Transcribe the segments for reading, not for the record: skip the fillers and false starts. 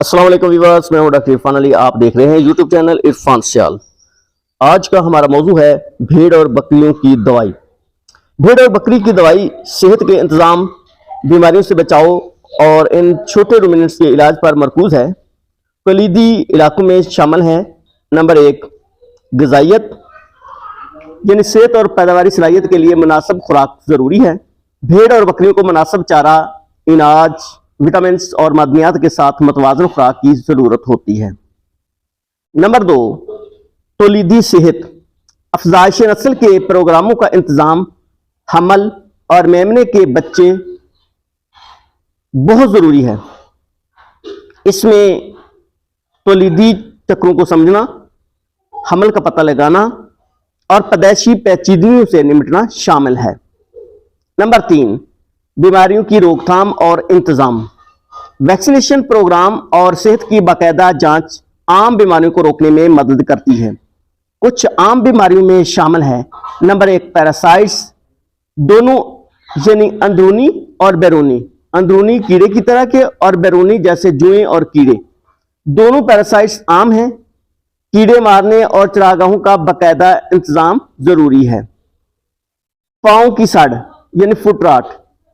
अस्सलाम वालेकुम व्यूअर्स, मैं हूं डॉक्टर इरफान अली। आप देख रहे हैं यूट्यूब चैनल इरफान सियाल। आज का हमारा मौजू है भेड़ और बकरियों की दवाई। भेड़ और बकरी की दवाई सेहत के इंतज़ाम, बीमारियों से बचाव और इन छोटे रूमिनेंट्स के इलाज पर मरकूज है। कलीदी इलाकों में शामिल हैं। नंबर 1, ग़िज़ाइयत, यानी सेहत और पैदावारी सलाहियत के लिए मुनासिब खुराक ज़रूरी है। भेड़ और बकरियों को मुनासिब चारा, इनाज, विटामिन्स और मादनियात के साथ मतवाज़न खुराक की ज़रूरत होती है। नंबर 2, तौलीदी सेहत, अफज़ाइश नस्ल के प्रोग्रामों का इंतज़ाम, हमल और मेमने के बच्चे बहुत ज़रूरी है। इसमें तौलीदी चक्रों को समझना, हमल का पता लगाना और पैदाइशी पेचीदगियों से निपटना शामिल है। नंबर 3, बीमारियों की रोकथाम और इंतज़ाम, वैक्सीनेशन प्रोग्राम और सेहत की बाकायदा जांच आम बीमारियों को रोकने में मदद करती है। कुछ आम बीमारियों में शामिल है। नंबर 1, पैरासाइट्स, दोनों यानी अंदरूनी और बैरूनी, अंदरूनी कीड़े की तरह के और बैरूनी जैसे जुएं और कीड़े, दोनों पैरासाइट्स आम हैं। कीड़े मारने और चरागाहों का बाकायदा इंतजाम जरूरी है। पांव की सड़ यानी फुट रॉट,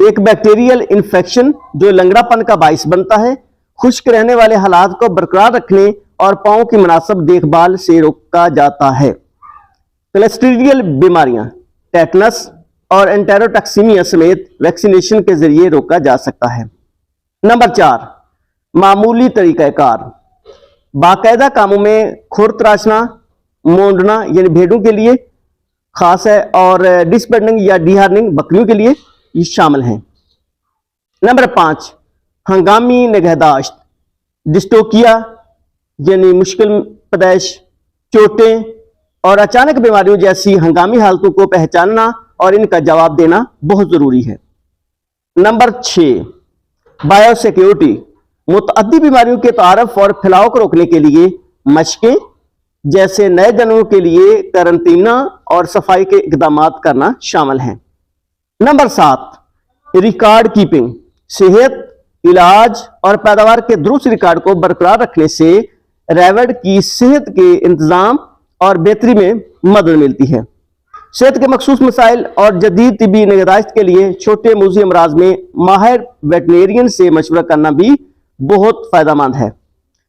एक बैक्टीरियल इन्फेक्शन जो लंगड़ापन का बाइस बनता है। खुश्क रहने वाले हालात को बरकरार रखने और पांव की मुनासिब देखभाल से रोका जाता है। क्लस्ट्रीडियल बीमारियां, टेटनस और एंटेरोटॉक्सीमिया समेत वैक्सीनेशन के जरिए रोका जा सकता है। नंबर 4, मामूली तरीक़ाकार, बाकायदा कामों में खुर तराशना, मोंडना यानी भेड़ों के लिए खास है और डिसबेडिंग या डिहार्निंग बकरियों के लिए ये शामिल हैं। नंबर 5, हंगामी निगहदाश्त, डिस्टोकिया यानी मुश्किल पैदाइश, चोटें और अचानक बीमारियों जैसी हंगामी हालतों को पहचानना और इनका जवाब देना बहुत जरूरी है। नंबर 6, बायोसिक्योरिटी, मुतअद्दी बीमारियों के तारफ और फैलाव को रोकने के लिए मशकें जैसे नए जानवरों के लिए करंटीना और सफाई के इकदाम करना शामिल हैं। नंबर 7, रिकॉर्ड कीपिंग, सेहत, इलाज और पैदावार के दुरुस्त रिकॉर्ड को बरकरार रखने से रेवड़ की सेहत के इंतजाम और बेहतरी में मदद मिलती है। सेहत के मखसूस मसाइल और जदीद तिबी निगहदाश्त के लिए छोटे मूजी अमराज में माहिर वेटनेरियन से मशवरा करना भी बहुत फायदेमंद है।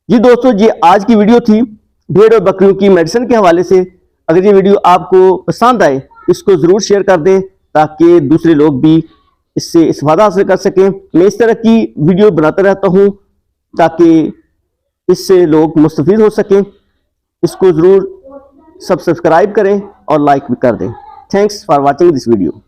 जी दोस्तों, ये आज की वीडियो थी भेड़ और बकरियों की मेडिसिन के हवाले से। अगर ये वीडियो आपको पसंद आए, इसको ज़रूर शेयर कर दें ताकि दूसरे लोग भी इससे इस्तेफादा हासिल कर सकें। मैं इस तरह की वीडियो बनाता रहता हूँ ताकि इससे लोग मुस्तफीद हो सकें। इसको ज़रूर सब्सक्राइब करें और लाइक भी कर दें। Thanks for watching this video.